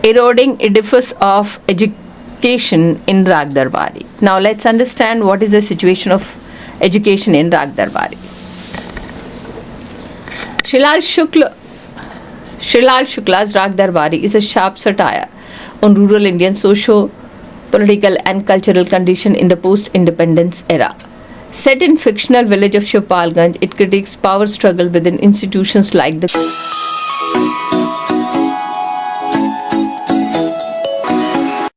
eroding edifice of education in Raag Darbari. Now let's understand what is the situation of education in Raag Darbari. Shrilal Shukla's Raag Darbari is a sharp satire on rural Indian socio-political and cultural condition in the post-independence era. Set in fictional village of Shivpalganj, it critiques power struggle within institutions like the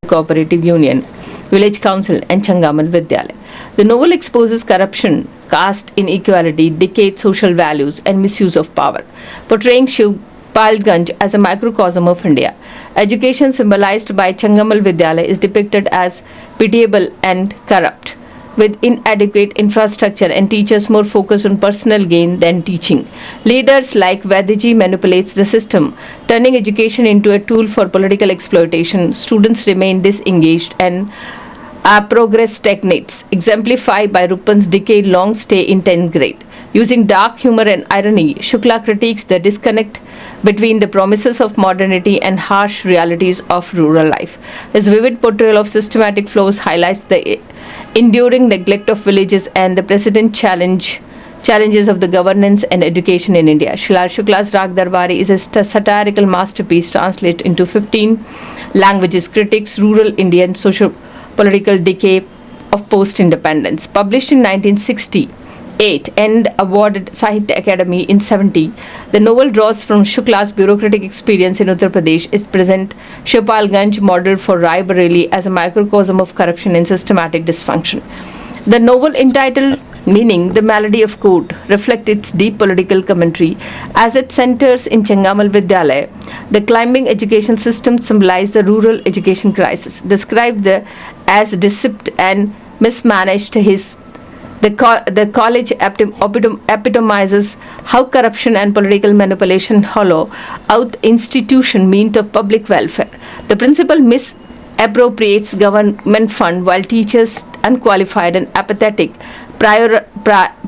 Cooperative Union, Village Council and Changamal Vidyalaya. The novel exposes corruption, caste inequality, decayed social values and misuse of power, portraying Shivpalganj as a microcosm of India. Education symbolized by Changamal Vidyalaya is depicted as pitiable and corrupt, with inadequate infrastructure and teachers more focused on personal gain than teaching. Leaders like Vediji manipulates the system, turning education into a tool for political exploitation. Students remain disengaged and progress stagnates, exemplified by Rupan's decade-long stay in 10th grade. Using dark humor and irony, Shukla critiques the disconnect between the promises of modernity and harsh realities of rural life. His vivid portrayal of systematic flaws highlights the enduring neglect of villages and the present challenges of the governance and education in India. Shrilal Shukla's Raag Darbari is a satirical masterpiece translated into 15 languages, critiques rural Indian socio-political decay of post-independence. Published in 1968 and awarded Sahitya Academy in 70, the novel draws from Shukla's bureaucratic experience in Uttar Pradesh. Its present Shivpalganj model for Rae Bareli as a microcosm of corruption and systematic dysfunction. The novel, entitled Meaning, the Malady of Code, reflects its deep political commentary as it centers in Changamal Vidyalaya. The climbing education system symbolizes the rural education crisis, described as deceived and mismanaged. The college epitomizes how corruption and political manipulation hollow out institution meant of public welfare. The principal misappropriates government fund while teachers, unqualified and apathetic,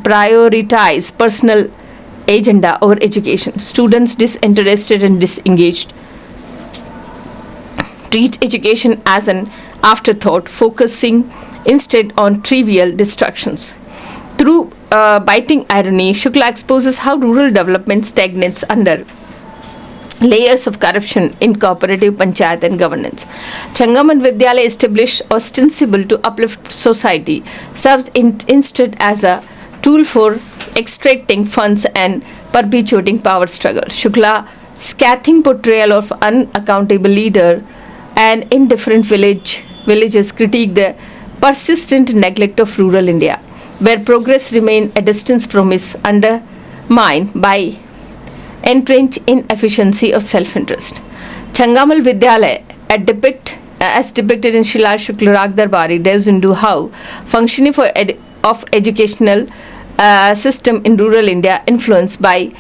prioritize personal agenda over education. Students disinterested and disengaged treat education as an afterthought, focusing instead on trivial distractions. Through biting irony, Shukla exposes how rural development stagnates under layers of corruption in cooperative panchayat and governance. Changamal Vidyalaya, established ostensibly to uplift society, serves instead as a tool for extracting funds and perpetuating power struggle. Shukla's scathing portrayal of unaccountable leader and indifferent villages critique the persistent neglect of rural India, where progress remains a distant promise undermined by entrenched inefficiency of self-interest. Changamal Vidyalaya, as depicted in Shrilal Shukla Raag Darbari, delves into how functioning of educational system in rural India influenced by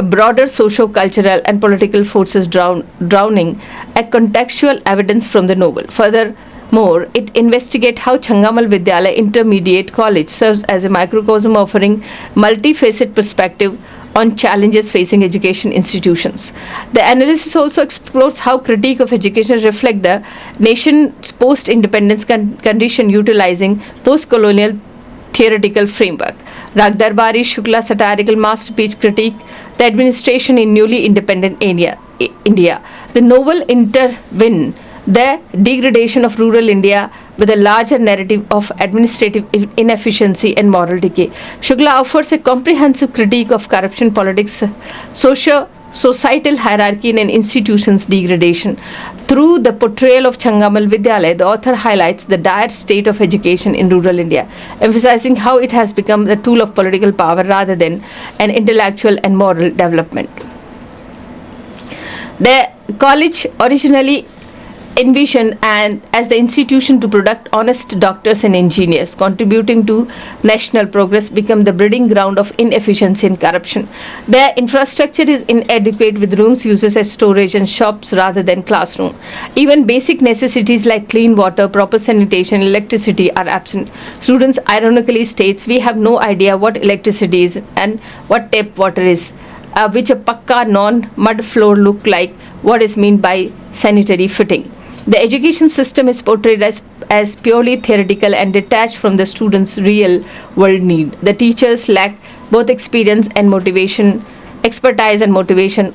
broader socio-cultural and political forces drowning a contextual evidence from the novel. Furthermore, it investigates how Changamal Vidyalaya Intermediate College serves as a microcosm offering multifaceted perspective on challenges facing education institutions. The analysis also explores how critique of education reflect the nation's post-independence condition utilizing post-colonial theoretical framework. Raag Darbari, Shukla's satirical masterpiece, critique the administration in newly independent India. The novel intertwines the degradation of rural India with a larger narrative of administrative inefficiency and moral decay. Shukla offers a comprehensive critique of corruption, politics, societal hierarchy and institutions' degradation. Through the portrayal of Changamal Vidyalaya, the author highlights the dire state of education in rural India, emphasizing how it has become the tool of political power rather than an intellectual and moral development. The college originally envisioned as the institution to produce honest doctors and engineers contributing to national progress become the breeding ground of inefficiency and corruption. The infrastructure is inadequate, with rooms used as storage and shops rather than classroom. Even basic necessities like clean water, proper sanitation, electricity are absent. Students ironically states, "We have no idea what electricity is and what tap water is, which a pakka non-mud floor look like. What is meant by sanitary fitting. The education system is portrayed as purely theoretical and detached from the students' real world need. The teachers lack both expertise and motivation,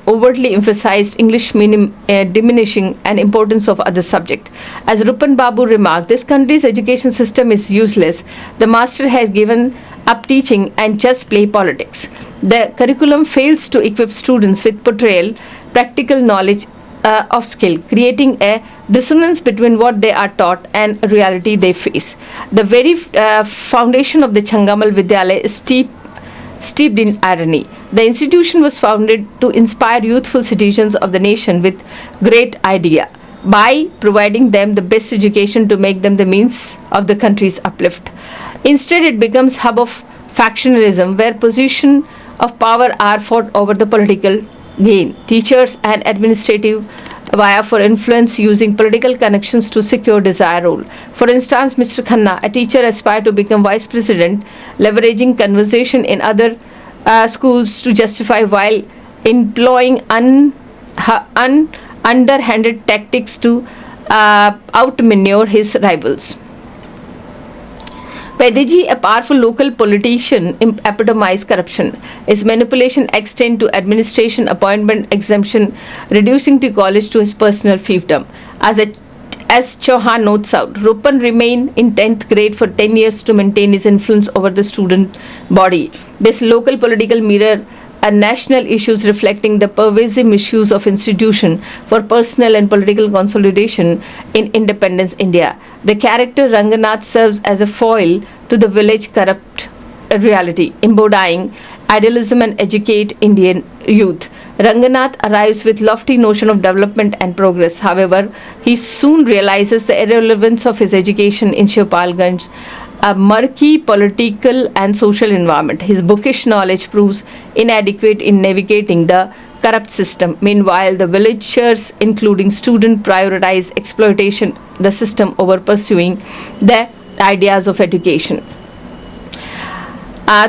overtly emphasized English diminishing an importance of other subjects. As Rupan Babu remarked, this country's education system is useless. The master has given up teaching and just play politics. The curriculum fails to equip students with portrayal, practical knowledge of skill, creating a dissonance between what they are taught and reality they face. The very foundation of the Changamal Vidyalaya is steeped in irony. The institution was founded to inspire youthful citizens of the nation with great idea by providing them the best education to make them the means of the country's uplift. Instead, it becomes hub of factionalism where position of power are fought over the political gain. Teachers and administrative via for influence using political connections to secure desired role. For instance, Mr. Khanna, a teacher, aspired to become vice president, leveraging conversation in other schools to justify while employing underhanded tactics to outmaneuver his rivals. Pedaji, a powerful local politician, epitomized corruption. His manipulation extended to administration appointment exemption, reducing the college to his personal fiefdom. As Chauhan notes out, Rupan remained in 10th grade for 10 years to maintain his influence over the student body. This local political mirror national issues reflecting the pervasive misuse of institution for personal and political consolidation in independence India. The character Ranganath serves as a foil to the village corrupt reality, embodying idealism and educate Indian youth. Ranganath arrives with lofty notion of development and progress. However, he soon realizes the irrelevance of his education in Shivpalganj, a murky political and social environment. His bookish knowledge proves inadequate in navigating the corrupt system. Meanwhile, the villagers, including students, prioritize exploitation the system over pursuing the ideas of education.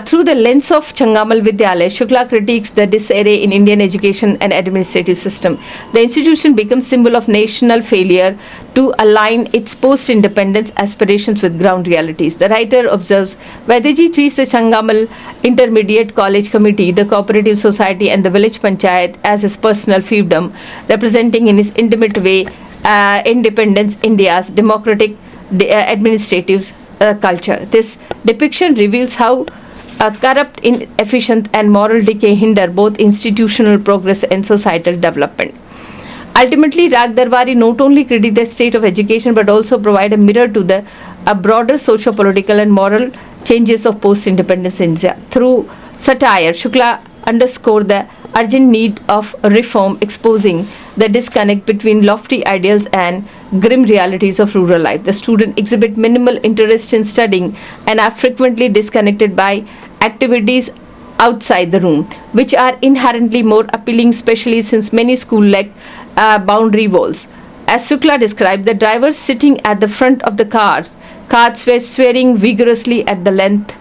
Through the lens of Changamal Vidyalaya, Shukla critiques the disarray in Indian education and administrative system. The institution becomes symbol of national failure to align its post-independence aspirations with ground realities. The writer observes, Vaideji treats the Changamal Intermediate College Committee, the cooperative society and the village panchayat as his personal fiefdom, representing in his intimate way independence India's democratic administrative culture. This depiction reveals how corrupt, inefficient and moral decay hinder both institutional progress and societal development. Ultimately, Raag Darbari not only critique the state of education but also provide a mirror to the broader socio-political and moral changes of post-independence India. Through satire, Shukla underscored the urgent need of reform, exposing the disconnect between lofty ideals and grim realities of rural life. The students exhibit minimal interest in studying and are frequently disconnected by activities outside the room, which are inherently more appealing, especially since many schools lack boundary walls. As Shukla described, the drivers sitting at the front of the carts were swearing vigorously at the length.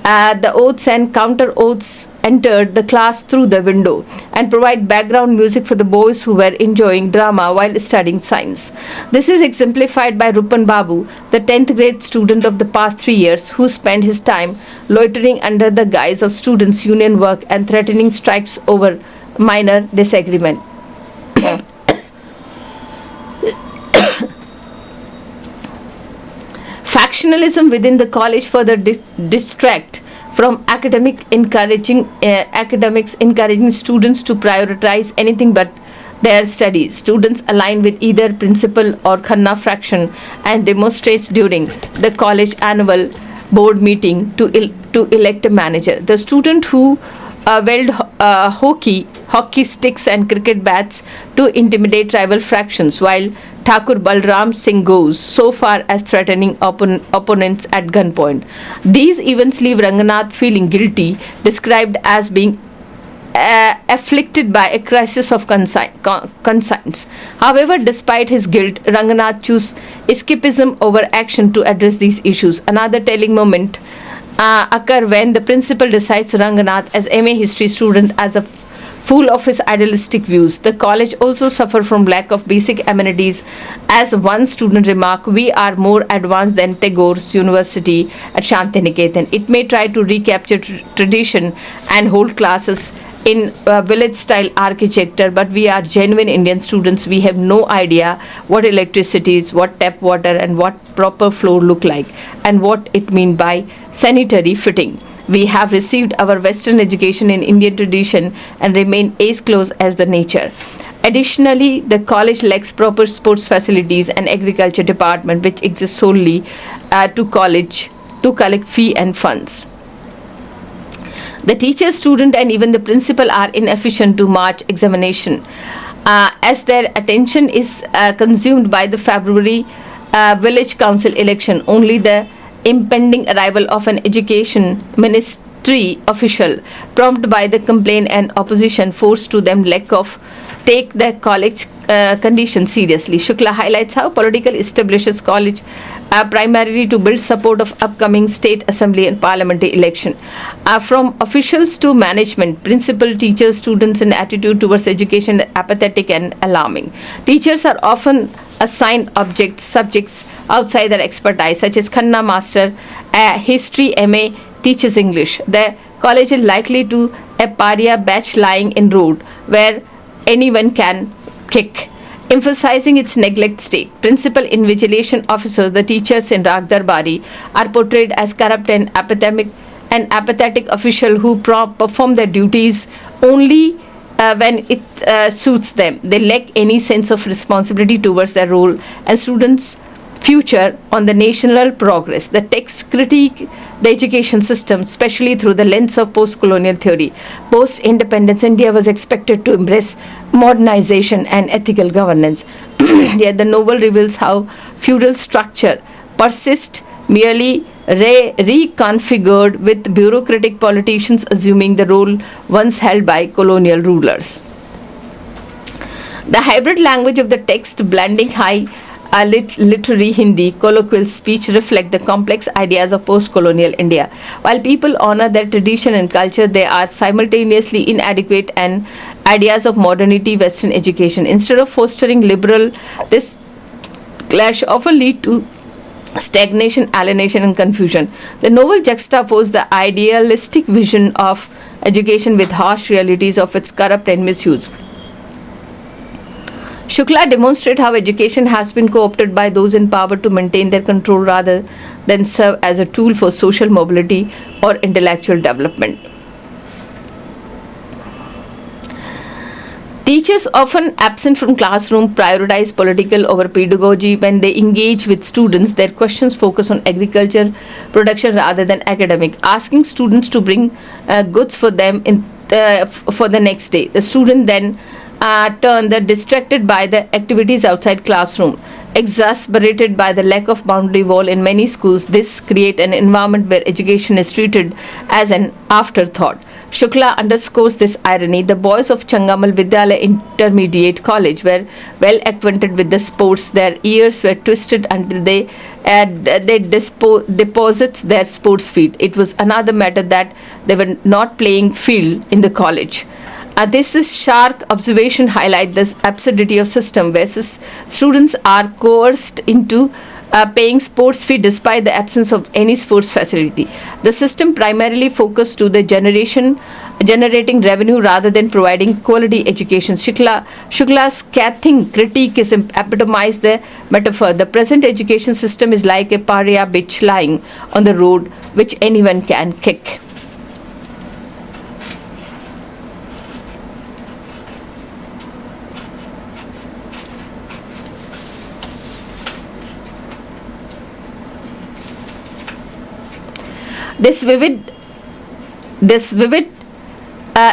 The oaths and counter-oaths entered the class through the window and provide background music for the boys who were enjoying drama while studying science. This is exemplified by Rupan Babu, the 10th grade student of the past 3 years, who spent his time loitering under the guise of students' union work and threatening strikes over minor disagreement. Factionalism within the college further distract from academics encouraging students to prioritize anything but their studies. Students align with either principal or Khanna fraction and demonstrates during the college annual board meeting to elect a manager. The student who wield hockey sticks and cricket bats to intimidate rival fractions, while Thakur Balram Singh goes so far as threatening opponents at gunpoint. These events leave Ranganath feeling guilty, described as being afflicted by a crisis of conscience. However, despite his guilt, Ranganath chose escapism over action to address these issues. Another telling moment occur when the principal decides Ranganath as MA history student as a full of his idealistic views. The college also suffered from lack of basic amenities. As one student remarked, we are more advanced than Tagore's University at Shantiniketan. It may try to recapture tradition and hold classes in village style architecture, but we are genuine Indian students. We have no idea what electricity is, what tap water and what proper floor look like, and what it mean by sanitary fitting. We have received our Western education in Indian tradition and remain as close as the nature. Additionally, the college lacks proper sports facilities and agriculture department, which exists solely to collect fee and funds. The teacher, student, and even the principal are inefficient to March examination, as their attention is consumed by the February village council election. Only the impending arrival of an education ministry official, prompted by the complaint and opposition, forced to them lack of take the college conditions seriously. Shukla highlights how political establishes college primarily to build support of upcoming state assembly and parliamentary election. From officials to management, principal, teachers, students, and attitude towards education are apathetic and alarming. Teachers are often assigned subjects outside their expertise, such as Khanna Master, History MA teaches English. The college is likely to a paria batch lying in road where anyone can kick, emphasizing its neglect state. Principal invigilation officers, the teachers in Raag Darbari, are portrayed as corrupt and apathetic official who perform their duties only when it suits them. They lack any sense of responsibility towards their role and students' future on the national progress. The text critique the education system, especially through the lens of post-colonial theory. Post-independence India was expected to embrace modernization and ethical governance. Yet the novel reveals how feudal structure persists, merely reconfigured, with bureaucratic politicians assuming the role once held by colonial rulers. The hybrid language of the text, blending high literary Hindi, colloquial speech, reflect the complex ideas of post-colonial India. While people honor their tradition and culture, they are simultaneously inadequate and ideas of modernity, Western education. Instead of fostering liberal, this clash often lead to stagnation, alienation, and confusion. The novel juxtaposes the idealistic vision of education with harsh realities of its corrupt and misuse. Shukla demonstrates how education has been co-opted by those in power to maintain their control rather than serve as a tool for social mobility or intellectual development. Teachers, often absent from classroom, prioritize political over pedagogy. When they engage with students, their questions focus on agriculture production rather than academic, asking students to bring goods for them for the next day. The student then turn the distracted by the activities outside classroom. Exasperated by the lack of boundary wall in many schools, this creates an environment where education is treated as an afterthought. Shukla underscores this irony. The boys of Changamal Vidyalaya Intermediate College were well acquainted with the sports. Their ears were twisted until they deposits their sports feet. It was another matter that they were not playing field in the college. This is sharp observation highlight this absurdity of system where students are coerced into paying sports fee despite the absence of any sports facility. The system primarily focused to the generating revenue rather than providing quality education. Shukla's scathing critique is epitomized the metaphor. The present education system is like a pariah bitch lying on the road which anyone can kick. This vivid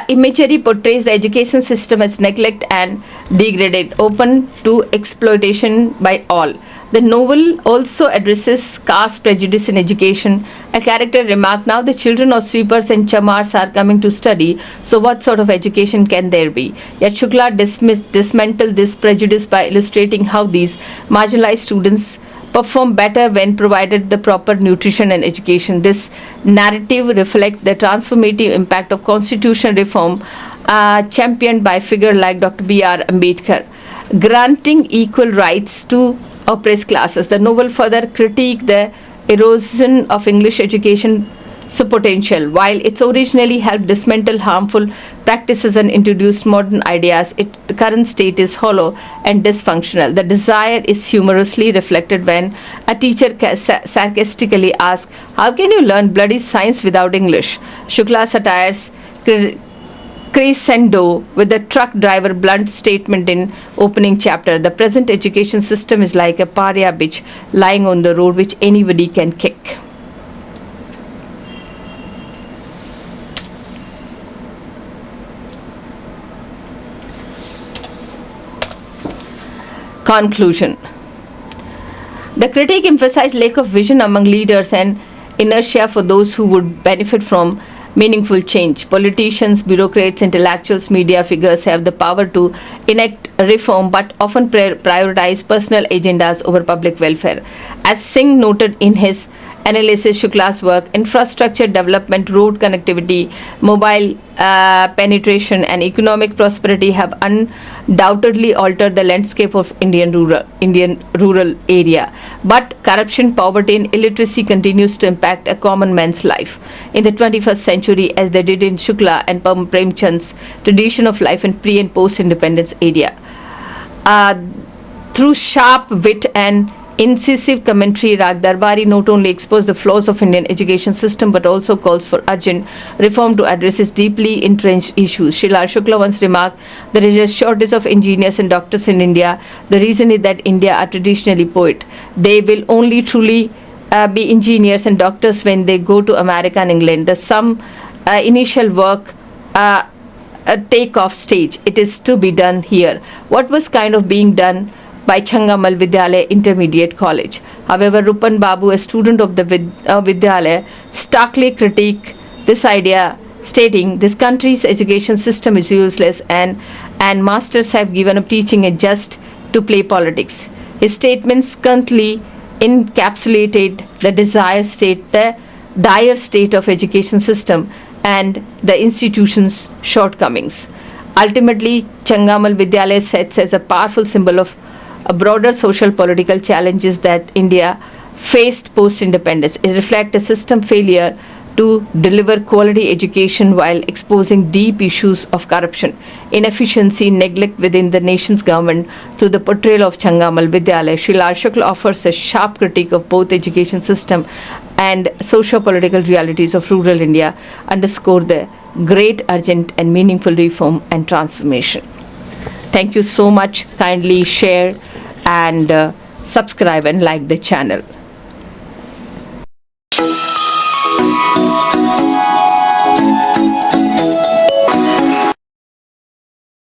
imagery portrays the education system as neglect and degraded, open to exploitation by all. The novel also addresses caste prejudice in education. A character remarked, "Now the children of sweepers and chamars are coming to study, so what sort of education can there be?" Yet Shukla dismantled this prejudice by illustrating how these marginalized students perform better when provided the proper nutrition and education. This narrative reflects the transformative impact of constitutional reform championed by figure like Dr. B.R. Ambedkar, granting equal rights to oppressed classes. The novel further critiqued the erosion of English education potential. While it originally helped dismantle harmful practices and introduced modern ideas, the current state is hollow and dysfunctional. The desire is humorously reflected when a teacher sarcastically asks, "How can you learn bloody science without English?" Shukla satires crescendo with the truck driver blunt statement in opening chapter. The present education system is like a pariah bitch lying on the road which anybody can kick. Conclusion. The critique emphasized lack of vision among leaders and inertia for those who would benefit from meaningful change. Politicians, bureaucrats, intellectuals, media figures have the power to enact reform but often prioritize personal agendas over public welfare. As Singh noted in his analysis, Shukla's work, infrastructure development, road connectivity, mobile penetration and economic prosperity have undoubtedly altered the landscape of Indian rural area. But corruption, poverty and illiteracy continues to impact a common man's life in the 21st century as they did in Shukla and Premchand's tradition of life in pre and post independence area. Through sharp wit and incisive commentary, Raag Darbari not only exposed the flaws of Indian education system but also calls for urgent reform to address its deeply entrenched issues. Srila Shukla once remarked, "There is a shortage of engineers and doctors in India. The reason is that India are traditionally poor. They will only truly be engineers and doctors when they go to America and England. The some initial work take off stage. It is to be done here." What was kind of being done by Changamal Vidyalaya Intermediate College. However, Rupan Babu, a student of the Vidyalaya, starkly critiqued this idea, stating this country's education system is useless and masters have given up teaching it just to play politics. His statements currently encapsulated the dire state of education system and the institution's shortcomings. Ultimately, Changamal Vidyalaya sets as a powerful symbol of a broader social political challenges that India faced post-independence. It reflects a system failure to deliver quality education while exposing deep issues of corruption, inefficiency, neglect within the nation's government. Through the portrayal of Changamal Vidyalaya, Srila Shukla offers a sharp critique of both education system and socio-political realities of rural India, underscore the great, urgent and meaningful reform and transformation. Thank you so much. Kindly share and subscribe and like the channel.